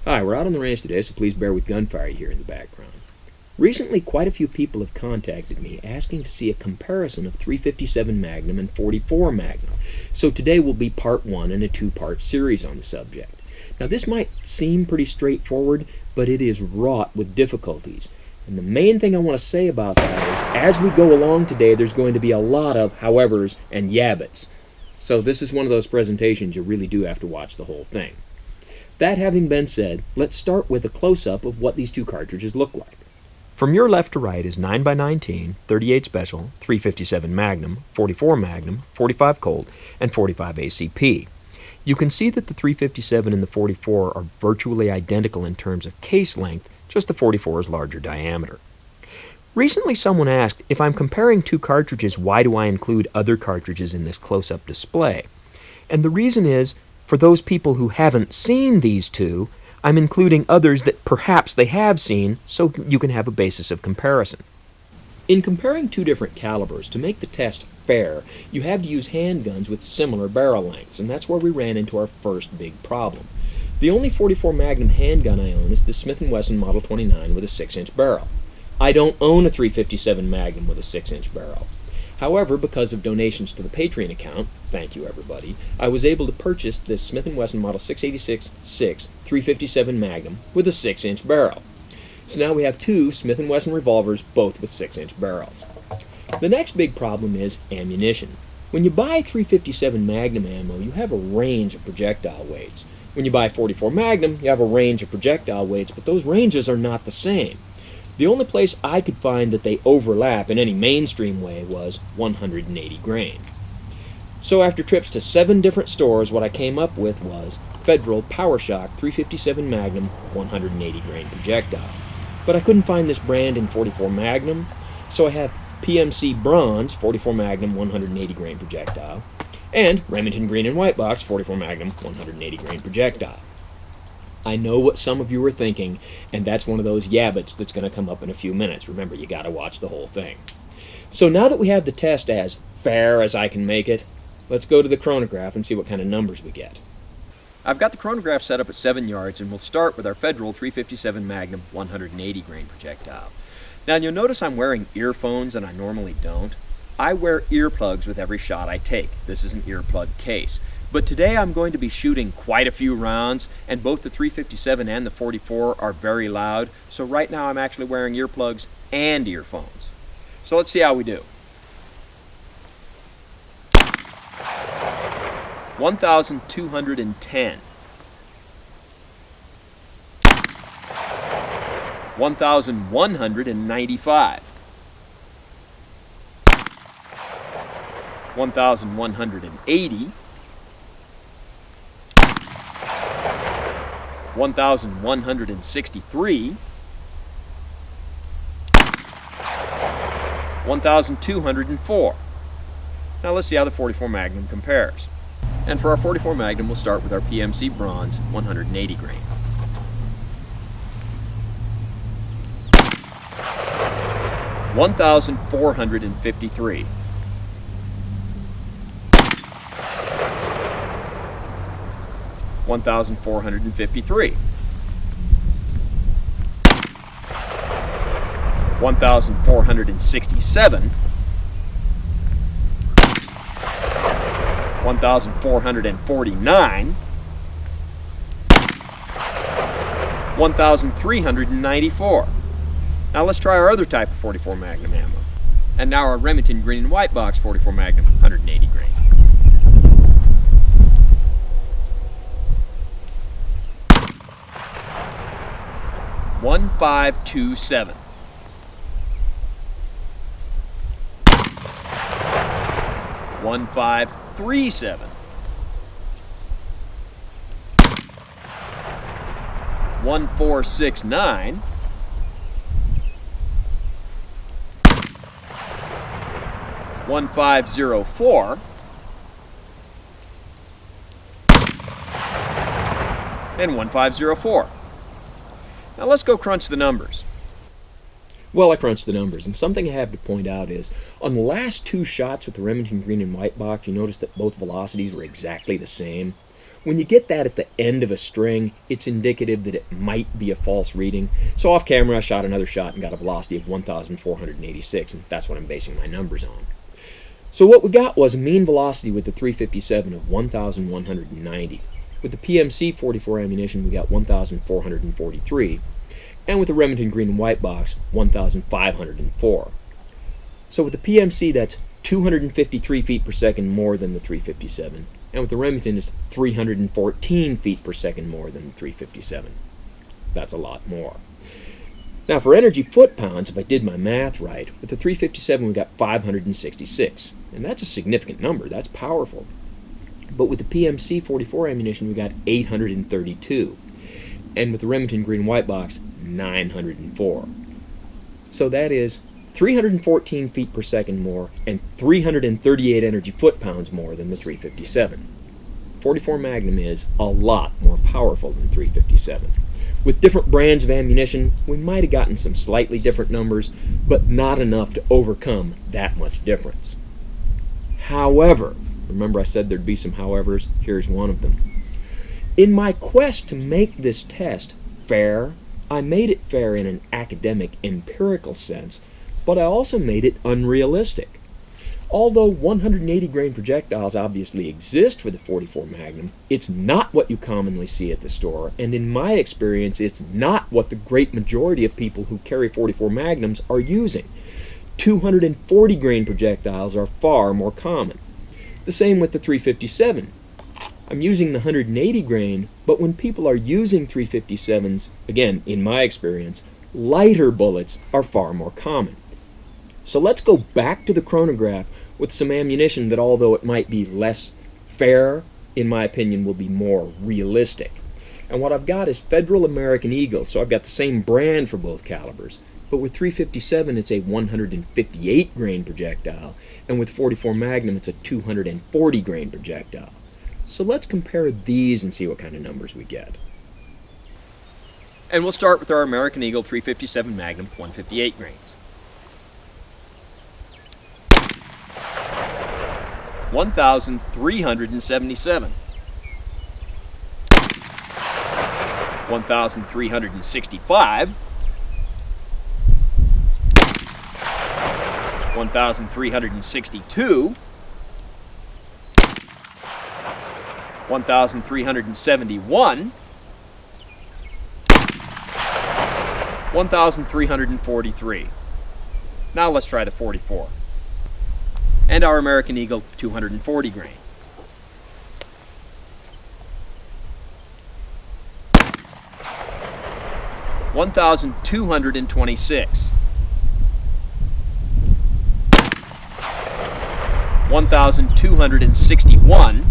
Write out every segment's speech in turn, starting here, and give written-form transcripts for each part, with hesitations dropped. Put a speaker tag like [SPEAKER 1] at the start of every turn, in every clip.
[SPEAKER 1] Hi, we're out on the range today, so please bear with gunfire here in the background. Recently, quite a few people have contacted me asking to see a comparison of 357 Magnum and 44 Magnum. So today will be part one in a two-part series on the subject. Now this might seem pretty straightforward, but it is wrought with difficulties. And the main thing I want to say about that is, as we go along today, there's going to be a lot of howevers and yabbits. So this is one of those presentations you really do have to watch the whole thing. That having been said, let's start with a close-up of what these two cartridges look like. From your left to right is 9x19, 38 Special, 357 Magnum, 44 Magnum, 45 Colt, and 45 ACP. You can see that the 357 and the 44 are virtually identical in terms of case length, just the 44 is larger diameter. Recently someone asked, if I'm comparing two cartridges, why do I include other cartridges in this close-up display? And the reason is, for those people who haven't seen these two, I'm including others that perhaps they have seen, so you can have a basis of comparison. In comparing two different calibers, to make the test fair, you have to use handguns with similar barrel lengths, and that's where we ran into our first big problem. The only 44 Magnum handgun I own is the Smith & Wesson Model 29 with a 6-inch barrel. I don't own a 357 Magnum with a 6-inch barrel. However, because of donations to the Patreon account, thank you everybody, I was able to purchase this Smith & Wesson Model 686-6 357 Magnum with a 6-inch barrel. So now we have two Smith & Wesson revolvers, both with 6-inch barrels. The next big problem is ammunition. When you buy 357 Magnum ammo, you have a range of projectile weights. When you buy 44 Magnum, you have a range of projectile weights, but those ranges are not the same. The only place I could find that they overlap in any mainstream way was 180 grain. So after trips to 7 different stores, what I came up with was Federal PowerShock 357 Magnum 180 grain projectile. But I couldn't find this brand in 44 Magnum, so I have PMC Bronze 44 Magnum 180 grain projectile, and Remington Green and White Box 44 Magnum 180 grain projectile. I know what some of you are thinking, and that's one of those yabbits that's going to come up in a few minutes. Remember, you got to watch the whole thing. So now that we have the test as fair as I can make it, let's go to the chronograph and see what kind of numbers we get. I've got the chronograph set up at 7 yards, and we'll start with our Federal 357 Magnum 180 grain projectile. Now you'll notice I'm wearing earphones and I normally don't. I wear earplugs with every shot I take. This is an earplug case. But today I'm going to be shooting quite a few rounds, and both the 357 and the 44 are very loud, so right now I'm actually wearing earplugs and earphones. So let's see how we do. 1,210. 1,195. 1,180. 1,163, 1,204. Now let's see how the 44 Magnum compares. And for our 44 Magnum, we'll start with our PMC Bronze 180 grain. $1,453. 1,453. 1,467. 1,449. 1,394. Now let's try our other type of 44 Magnum ammo. And now our Remington Green and White Box 44 Magnum 180 grain. 1,527. 1,537. 1,469. 1,504. And 1,504. Now let's go crunch the numbers. Well, I crunched the numbers, and something I have to point out is, on the last two shots with the Remington Green and White Box, you notice that both velocities were exactly the same. When you get that at the end of a string, it's indicative that it might be a false reading. So off camera, I shot another shot and got a velocity of 1,486, and that's what I'm basing my numbers on. So what we got was a mean velocity with the 357 of 1,190. With the PMC 44 ammunition, we got 1,443. And with the Remington green and white box, 1,504. So with the PMC, that's 253 feet per second more than the 357. And with the Remington, it's 314 feet per second more than the 357. That's a lot more. Now for energy foot-pounds, if I did my math right, with the 357 we got 566. And that's a significant number. That's powerful. But with the PMC 44 ammunition, we got 832. And with the Remington green and white box, 904. So that is 314 feet per second more and 338 energy foot-pounds more than the 357. 44 Magnum is a lot more powerful than 357. With different brands of ammunition, we might have gotten some slightly different numbers, but not enough to overcome that much difference. However, remember I said there'd be some howevers? Here's one of them. In my quest to make this test fair, I made it fair in an academic, empirical sense, but I also made it unrealistic. Although 180 grain projectiles obviously exist for the 44 Magnum, it's not what you commonly see at the store, and in my experience, it's not what the great majority of people who carry 44 Magnums are using. 240 grain projectiles are far more common. The same with the 357. I'm using the 180 grain, but when people are using 357s, again, in my experience, lighter bullets are far more common. So let's go back to the chronograph with some ammunition that, although it might be less fair, in my opinion, will be more realistic. And what I've got is Federal American Eagle, so I've got the same brand for both calibers. But with 357, it's a 158 grain projectile, and with 44 Magnum, it's a 240 grain projectile. So let's compare these and see what kind of numbers we get. And we'll start with our American Eagle 357 Magnum 158 grains. 1,377. 1,365. 1,362. 1,371. 1,343. Now let's try the 44. And our American Eagle 240 grain. 1,226. 1,261.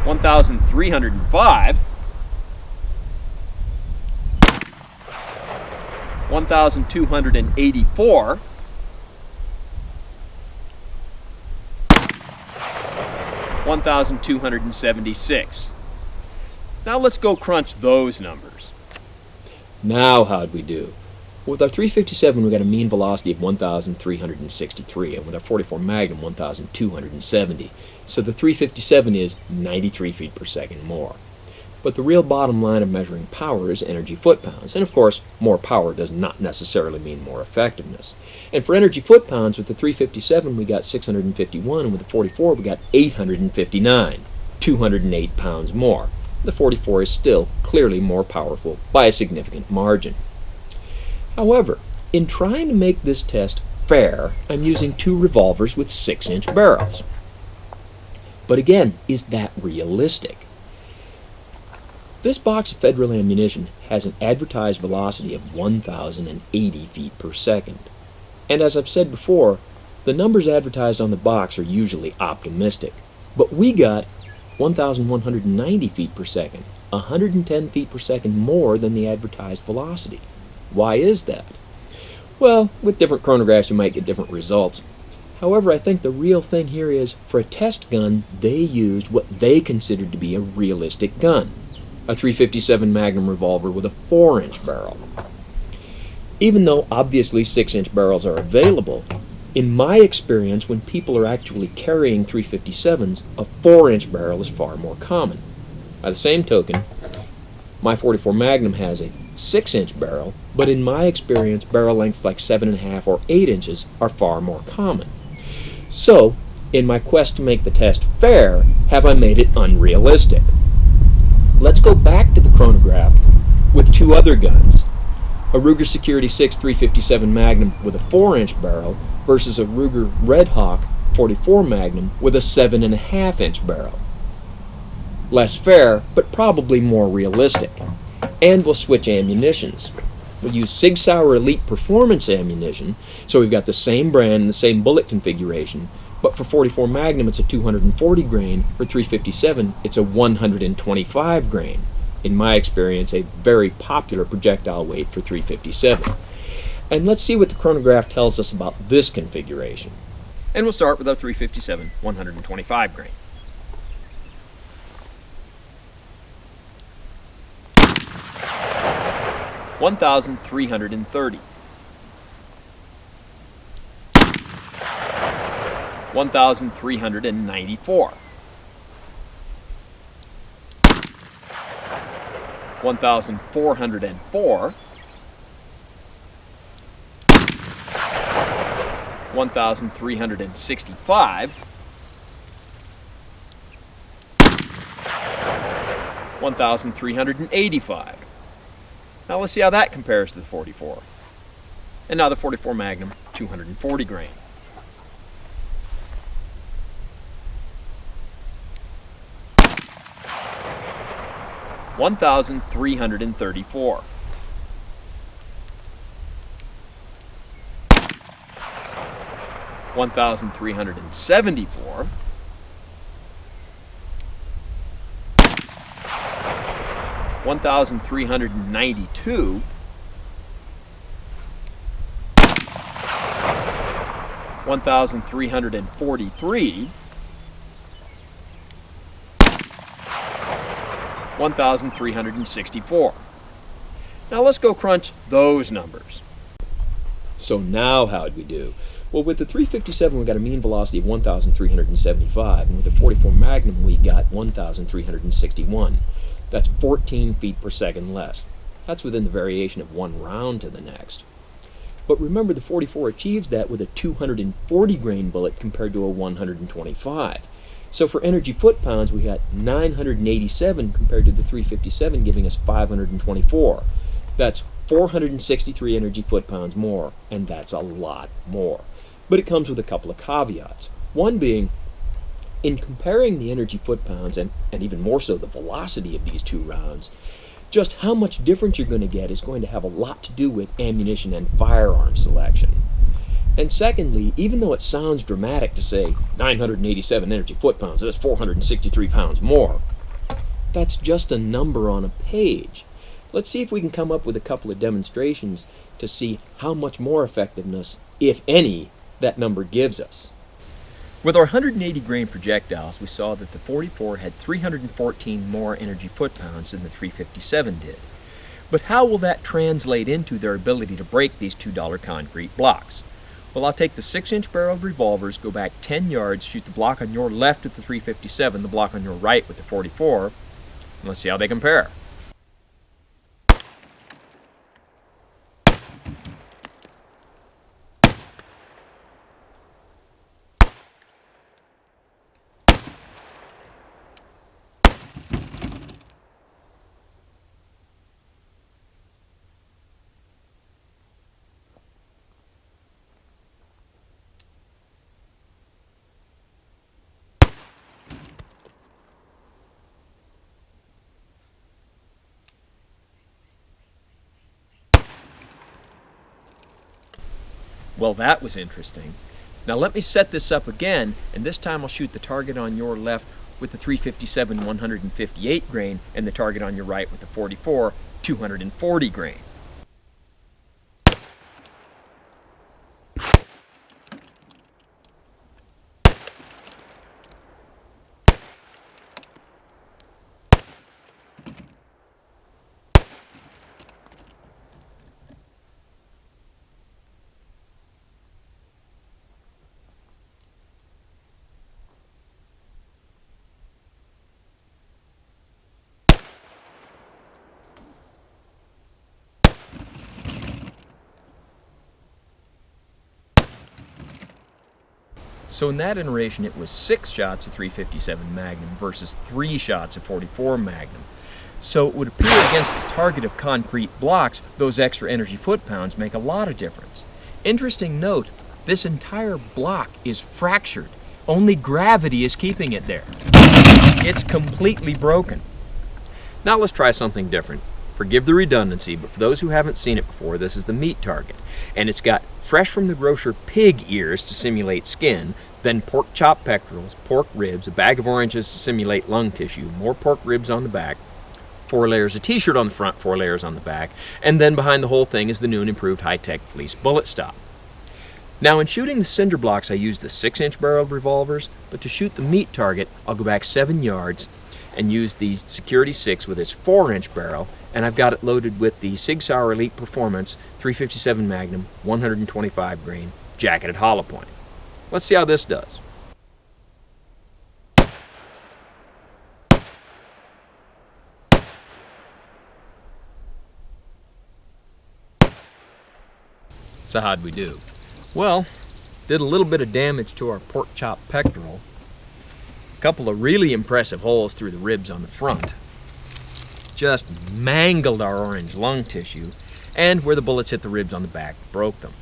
[SPEAKER 1] 1,305. 1,284. 1,276. Now let's go crunch those numbers. Now how'd we do? With our 357 we got a mean velocity of 1,363, and with our 44 Magnum 1,270. So the 357 is 93 feet per second more. But the real bottom line of measuring power is energy foot-pounds, and of course more power does not necessarily mean more effectiveness. And for energy foot-pounds, with the 357 we got 651, and with the 44 we got 859, 208 pounds more. The 44 is still clearly more powerful by a significant margin. However, in trying to make this test fair, I'm using two revolvers with 6-inch barrels. But again, is that realistic? This box of Federal ammunition has an advertised velocity of 1,080 feet per second. And as I've said before, the numbers advertised on the box are usually optimistic. But we got 1,190 feet per second, 110 feet per second more than the advertised velocity. Why is that? Well, with different chronographs you might get different results. However, I think the real thing here is, for a test gun, they used what they considered to be a realistic gun. A 357 Magnum revolver with a 4-inch barrel. Even though obviously 6-inch barrels are available, In my experience, when people are actually carrying 357s, a 4-inch barrel is far more common. By the same token, my 44 Magnum has a 6-inch barrel, but in my experience, barrel lengths like 7.5 or 8 inches are far more common. So, in my quest to make the test fair, have I made it unrealistic? Let's go back to the chronograph with two other guns. A Ruger Security 6 357 Magnum with a 4-inch barrel versus a Ruger Red Hawk 44 Magnum with a 7.5-inch barrel. Less fair, but probably more realistic. And we'll switch ammunitions. We'll use Sig Sauer Elite Performance ammunition, so we've got the same brand and the same bullet configuration, but for 44 Magnum it's a 240 grain, for 357 it's a 125 grain. In my experience, a very popular projectile weight for 357. And let's see what the chronograph tells us about this configuration. And we'll start with our 357 125 grain. $1,330. $1,394. $1,404. $1,365. $1,385. Now let's see how that compares to the 44. And now the 44 Magnum 240 grain. $1,334. $1,374. $1,392. $1,343. $1,364. Now let's go crunch those numbers. So now how'd we do? Well, with the 357 we got a mean velocity of 1,375, and with the 44 Magnum we got 1,361. That's 14 feet per second less. That's within the variation of one round to the next. But remember, the 44 achieves that with a 240 grain bullet compared to a 125. So for energy foot-pounds, we got 987 compared to the 357, giving us 524. That's 463 energy foot-pounds more, and that's a lot more. But it comes with a couple of caveats. One being, in comparing the energy foot-pounds, and even more so the velocity of these two rounds, just how much difference you're going to get is going to have a lot to do with ammunition and firearm selection. And secondly, even though it sounds dramatic to say 987 energy foot-pounds, that's 463 pounds more, that's just a number on a page. Let's see if we can come up with a couple of demonstrations to see how much more effectiveness, if any, that number gives us. With our 180 grain projectiles, we saw that the 44 had 314 more energy foot-pounds than the 357 did. But how will that translate into their ability to break these $2 concrete blocks? Well, I'll take the 6-inch barreled revolvers, go back 10 yards, shoot the block on your left with the 357, the block on your right with the 44, and let's see how they compare. Well, that was interesting. Now let me set this up again, and this time I'll shoot the target on your left with the 357 158 grain and the target on your right with the 44 240 grain. So in that iteration, it was 6 shots of 357 Magnum versus 3 shots of 44 Magnum. So it would appear against the target of concrete blocks, those extra energy foot-pounds make a lot of difference. Interesting note, this entire block is fractured. Only gravity is keeping it there. It's completely broken. Now let's try something different. Forgive the redundancy, but for those who haven't seen it before, this is the meat target. And it's got fresh from the grocer pig ears to simulate skin, then pork chop pectorals, pork ribs, a bag of oranges to simulate lung tissue, more pork ribs on the back, 4 layers of t-shirt on the front, 4 layers on the back, and then behind the whole thing is the new and improved high-tech fleece bullet stop. Now in shooting the cinder blocks, I use the 6-inch barreled revolvers, but to shoot the meat target, I'll go back 7 yards and use the Security 6 with its 4-inch barrel, and I've got it loaded with the Sig Sauer Elite Performance 357 Magnum 125 grain jacketed hollow point. Let's see how this does. So how'd we do? Well, did a little bit of damage to our pork chop pectoral, a couple of really impressive holes through the ribs on the front, just mangled our orange lung tissue, and where the bullets hit the ribs on the back, broke them.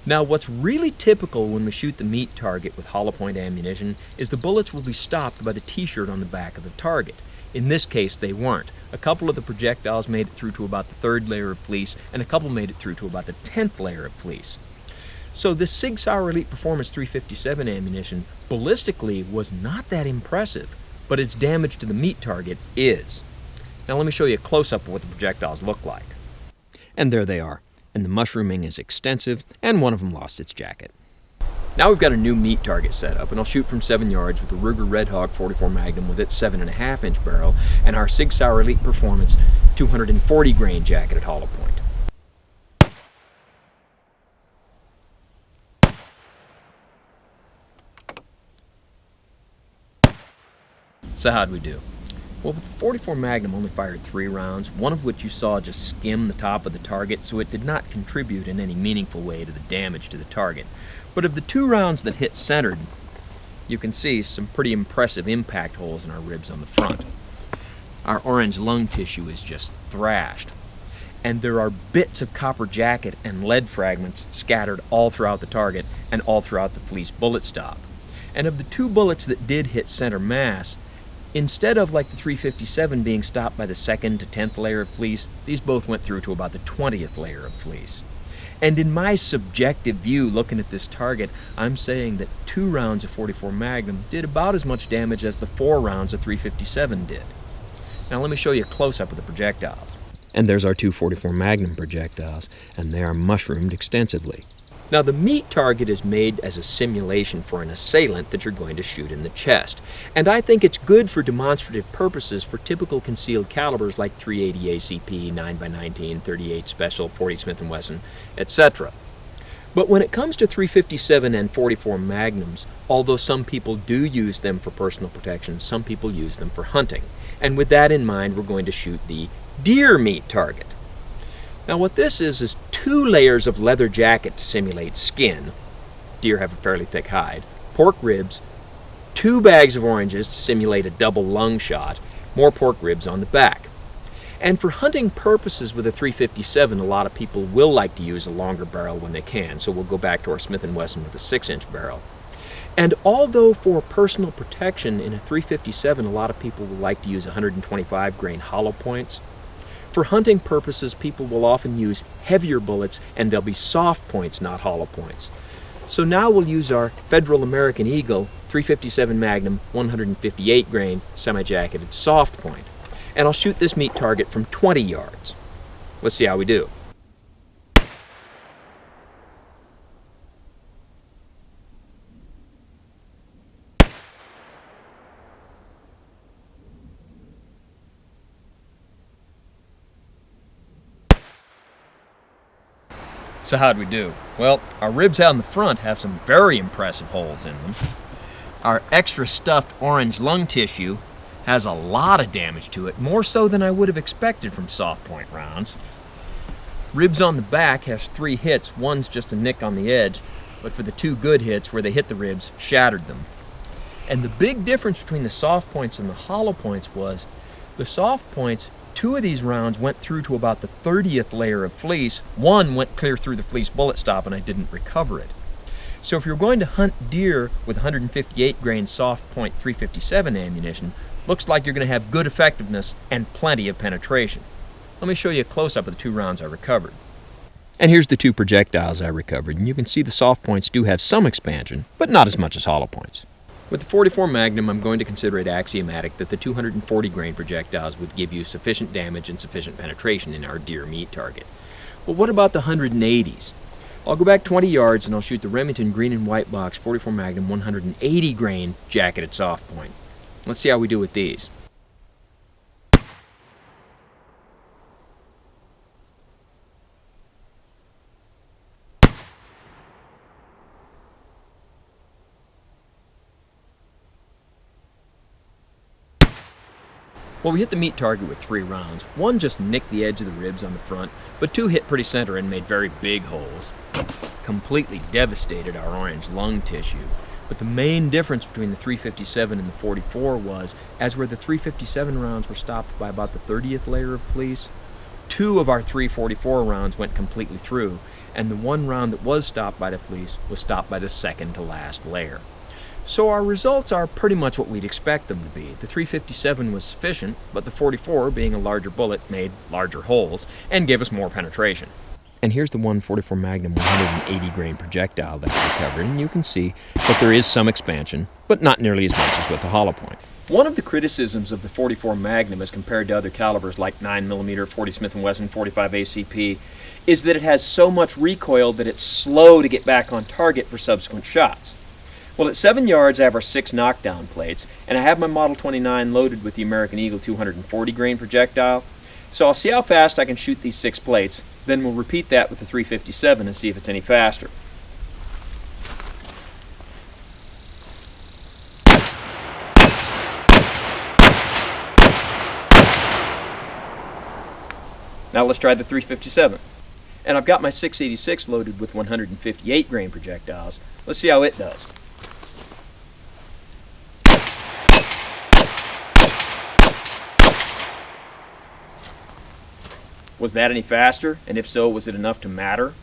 [SPEAKER 1] Now what's really typical when we shoot the meat target with hollow point ammunition is the bullets will be stopped by the t-shirt on the back of the target. In this case they weren't. A couple of the projectiles made it through to about the 3rd layer of fleece, and a couple made it through to about the 10th layer of fleece. So this Sig Sauer Elite Performance 357 ammunition ballistically was not that impressive, but its damage to the meat target is. Now let me show you a close-up of what the projectiles look like. And there they are. And the mushrooming is extensive, and one of them lost its jacket. Now we've got a new meat target set up, and I'll shoot from 7 yards with the Ruger Red Hawk 44 Magnum with its 7.5-inch barrel and our Sig Sauer Elite Performance 240 grain jacketed hollow point. So how'd we do? Well, the 44 Magnum only fired 3 rounds, one of which you saw just skim the top of the target, so it did not contribute in any meaningful way to the damage to the target. But of the 2 rounds that hit centered, you can see some pretty impressive impact holes in our ribs on the front. Our orange lung tissue is just thrashed. And there are bits of copper jacket and lead fragments scattered all throughout the target and all throughout the fleece bullet stop. And of the 2 bullets that did hit center mass, instead of like the 357 being stopped by the 2nd to 10th layer of fleece, these both went through to about the 20th layer of fleece. And in my subjective view, looking at this target, I'm saying that 2 rounds of 44 Magnum did about as much damage as the 4 rounds of 357 did. Now let me show you a close-up of the projectiles. And there's our 2 44 Magnum projectiles, and they are mushroomed extensively. Now the meat target is made as a simulation for an assailant that you're going to shoot in the chest. And I think it's good for demonstrative purposes for typical concealed calibers like 380 ACP, 9x19, 38 Special, 40 Smith & Wesson, etc. But when it comes to 357 and 44 Magnums, although some people do use them for personal protection, some people use them for hunting. And with that in mind, we're going to shoot the deer meat target. Now what this is 2 layers of leather jacket to simulate skin. Deer have a fairly thick hide. Pork ribs, 2 bags of oranges to simulate a double lung shot, more pork ribs on the back. And for hunting purposes with a 357, a lot of people will like to use a longer barrel when they can, so we'll go back to our Smith & Wesson with a 6-inch barrel. And although for personal protection in a 357, a lot of people will like to use 125 grain hollow points, for hunting purposes, people will often use heavier bullets, and they'll be soft points, not hollow points. So now we'll use our Federal American Eagle 357 Magnum 158 grain semi-jacketed soft point. And I'll shoot this meat target from 20 yards. Let's see how we do. So how'd we do? Well, our ribs out in the front have some very impressive holes in them. Our extra stuffed orange lung tissue has a lot of damage to it, more so than I would have expected from soft point rounds. Ribs on the back has 3 hits, one's just a nick on the edge, but for the two good hits where they hit the ribs, shattered them. And the big difference between the soft points and the hollow points was the soft points, 2 of these rounds went through to about the 30th layer of fleece. 1 went clear through the fleece bullet stop and I didn't recover it. So if you're going to hunt deer with 158 grain soft point 357 ammunition, looks like you're going to have good effectiveness and plenty of penetration. Let me show you a close-up of the 2 rounds I recovered. And here's the 2 projectiles I recovered, and you can see the soft points do have some expansion, but not as much as hollow points. With the .44 Magnum, I'm going to consider it axiomatic that the 240 grain projectiles would give you sufficient damage and sufficient penetration in our deer meat target. Well, what about the 180s? I'll go back 20 yards and I'll shoot the Remington green and white box .44 Magnum 180 grain jacketed soft point. Let's see how we do with these. Well, we hit the meat target with 3 rounds. 1 just nicked the edge of the ribs on the front, but 2 hit pretty center and made very big holes. Completely devastated our orange lung tissue. But the main difference between the 357 and the .44 was, as where the 357 rounds were stopped by about the 30th layer of fleece, 2 of our 344 rounds went completely through, and the 1 round that was stopped by the fleece was stopped by the second to last layer. So our results are pretty much what we'd expect them to be. The 357 was sufficient, but the .44, being a larger bullet, made larger holes and gave us more penetration. And here's the .44 Magnum 180 grain projectile that I recovered, and you can see that there is some expansion, but not nearly as much as with the hollow point. One of the criticisms of the .44 Magnum as compared to other calibers like 9mm, 40 Smith & Wesson, 45 ACP, is that it has so much recoil that it's slow to get back on target for subsequent shots. Well, at 7 yards, I have our 6 knockdown plates, and I have my Model 29 loaded with the American Eagle 240 grain projectile. So I'll see how fast I can shoot these 6 plates, then we'll repeat that with the 357 and see if it's any faster. Now let's try the 357. And I've got my 686 loaded with 158 grain projectiles. Let's see how it does. Was that any faster? And if so, was it enough to matter?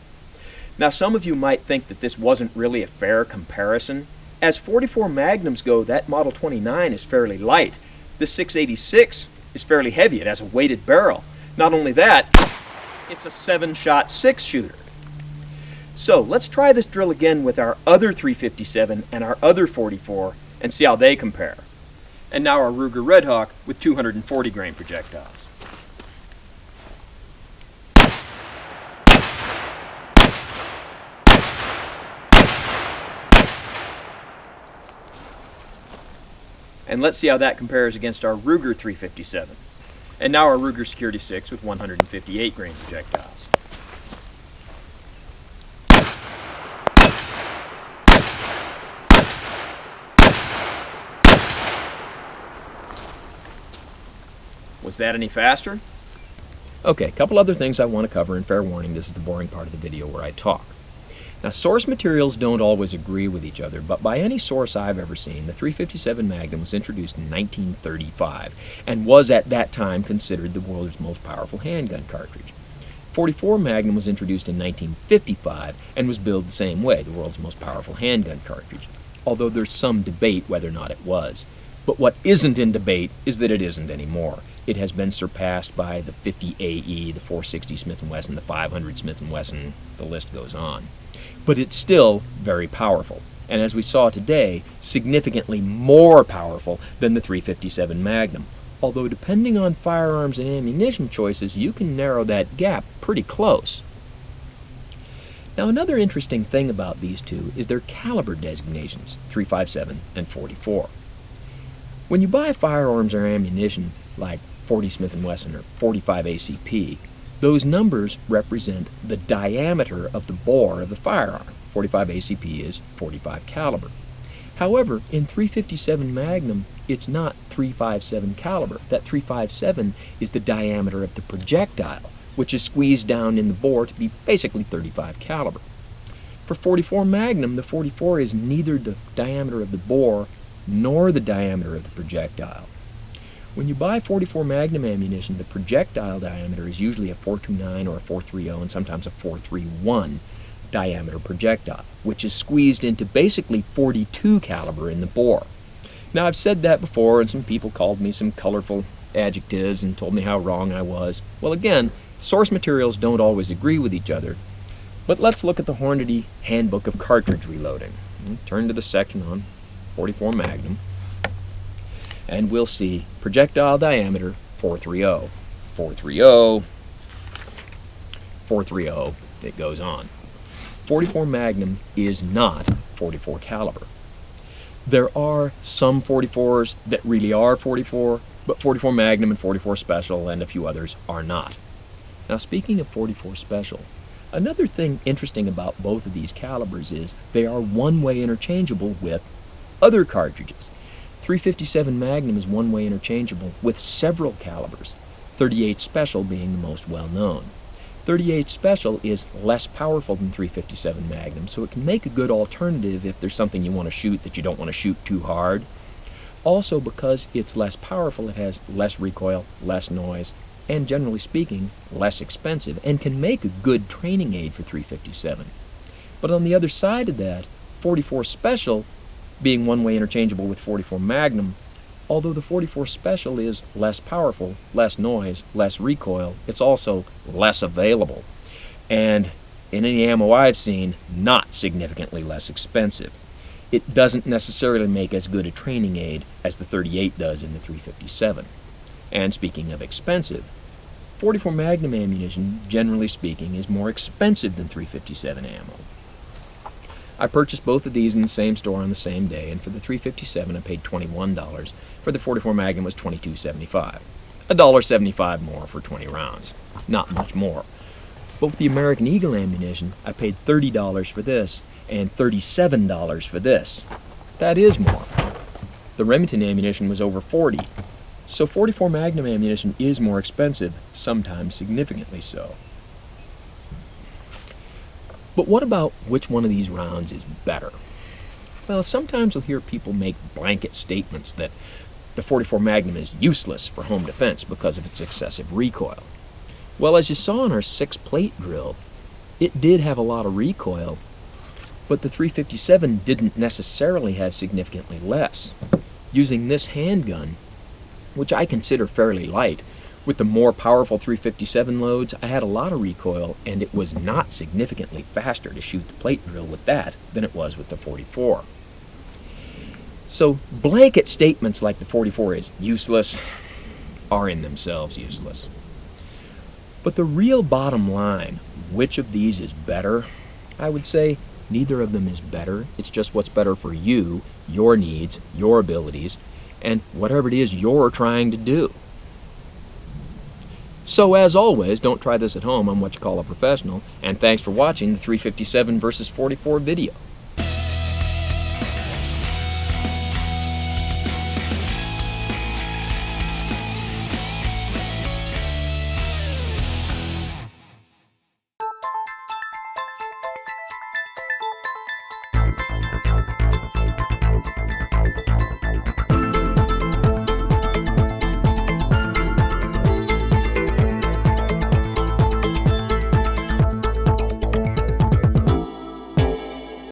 [SPEAKER 1] Now, some of you might think that this wasn't really a fair comparison. As .44 Magnums go, that Model 29 is fairly light. The 686 is fairly heavy. It has a weighted barrel. Not only that, it's a 7-shot 6-shooter. So let's try this drill again with our other 357 and our other .44 and see how they compare. And now our Ruger Red Hawk with 240 grain projectiles. And let's see how that compares against our Ruger 357. And now our Ruger Security 6 with 158 grain projectiles. Was that any faster? Okay, a couple other things I want to cover, and fair warning, this is the boring part of the video where I talk. Now, source materials don't always agree with each other, but by any source I've ever seen, the 357 Magnum was introduced in 1935 and was at that time considered the world's most powerful handgun cartridge. .44 Magnum was introduced in 1955 and was billed the same way, the world's most powerful handgun cartridge, although there's some debate whether or not it was. But what isn't in debate is that it isn't anymore. It has been surpassed by the 50 AE, the 460 Smith & Wesson, the 500 Smith & Wesson, the list goes on. But it's still very powerful, and as we saw today, significantly more powerful than the 357 Magnum. Although depending on firearms and ammunition choices, you can narrow that gap pretty close. Now, another interesting thing about these two is their caliber designations, 357 and .44. When you buy firearms or ammunition like 40 Smith & Wesson or 45 ACP, those numbers represent the diameter of the bore of the firearm. 45 ACP is 45 caliber. However, in 357 Magnum, it's not 357 caliber. That 357 is the diameter of the projectile, which is squeezed down in the bore to be basically 35 caliber. For 44 Magnum, the 44 is neither the diameter of the bore nor the diameter of the projectile. When you buy 44 Magnum ammunition, the projectile diameter is usually a 429 or a 430 and sometimes a 431 diameter projectile, which is squeezed into basically 42 caliber in the bore. Now, I've said that before, and some people called me some colorful adjectives and told me how wrong I was. Well, again, source materials don't always agree with each other. But let's look at the Hornady Handbook of Cartridge Reloading. Turn to the section on 44 Magnum, and we'll see projectile diameter 430, 430, 430, it goes on. 44 Magnum is not 44 caliber. There are some 44s that really are 44, but 44 Magnum and 44 Special and a few others are not. Now, speaking of 44 Special, another thing interesting about both of these calibers is they are one-way interchangeable with other cartridges. 357 Magnum is one-way interchangeable with several calibers, 38 Special being the most well-known. 38 Special is less powerful than 357 Magnum, so it can make a good alternative if there's something you want to shoot that you don't want to shoot too hard. Also, because it's less powerful, it has less recoil, less noise, and generally speaking, less expensive, and can make a good training aid for 357. But on the other side of that, 44 Special, being one-way interchangeable with 44 Magnum, although the 44 Special is less powerful, less noise, less recoil, it's also less available. And in any ammo I've seen, not significantly less expensive. It doesn't necessarily make as good a training aid as the 38 does in the 357. And speaking of expensive, 44 Magnum ammunition, generally speaking, is more expensive than 357 ammo. I purchased both of these in the same store on the same day, and for the 357 I paid $21. For the 44 Magnum was $22.75. $1.75 more for 20 rounds. Not much more. But with the American Eagle ammunition, I paid $30 for this and $37 for this. That is more. The Remington ammunition was over $40. So 44 Magnum ammunition is more expensive, sometimes significantly so. But what about which one of these rounds is better? Well, sometimes you'll hear people make blanket statements that the 44 Magnum is useless for home defense because of its excessive recoil. Well, as you saw in our 6-plate drill, it did have a lot of recoil, but the 357 didn't necessarily have significantly less. Using this handgun, which I consider fairly light, with the more powerful 357 loads, I had a lot of recoil, and it was not significantly faster to shoot the plate drill with that than it was with the 44. So blanket statements like the 44 is useless are in themselves useless. But the real bottom line, which of these is better? I would say neither of them is better. It's just what's better for you, your needs, your abilities, and whatever it is you're trying to do. So as always, don't try this at home. I'm what you call a professional, and thanks for watching the 357 versus 44 video.